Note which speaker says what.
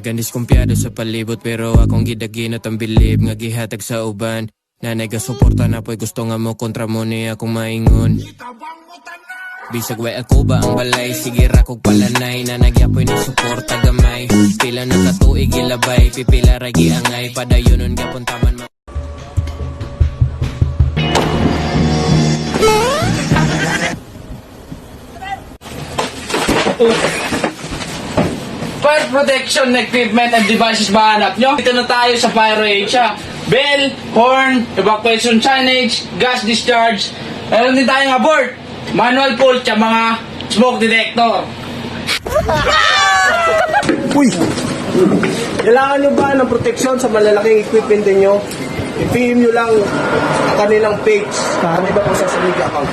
Speaker 1: Dagan diskumpiyado sa palibot pero akong gidaginot ang bilib nga gihatag sa uban. Nanay ka suporta na po'y gusto nga mo kontra mo ni akong maingon. Bisag way ako ba ang balay, sige rakog palanay na nagyapoy ni suporta gamay. Pila na katuig ilabay, pipila ragi angay padayonon gapon taman ma.
Speaker 2: Fire protection equipment and devices ba hanap nyo? Dito na tayo sa Fire Asia. Bell, horn, evacuation signage, gas discharge. Meron din tayong abort, manual pull, at mga smoke detector.
Speaker 3: Uy! Kailangan nyo ba ng proteksyon sa malalaking equipment ninyo? I-PM nyo lang kanilang page. Ano ba po sa media account?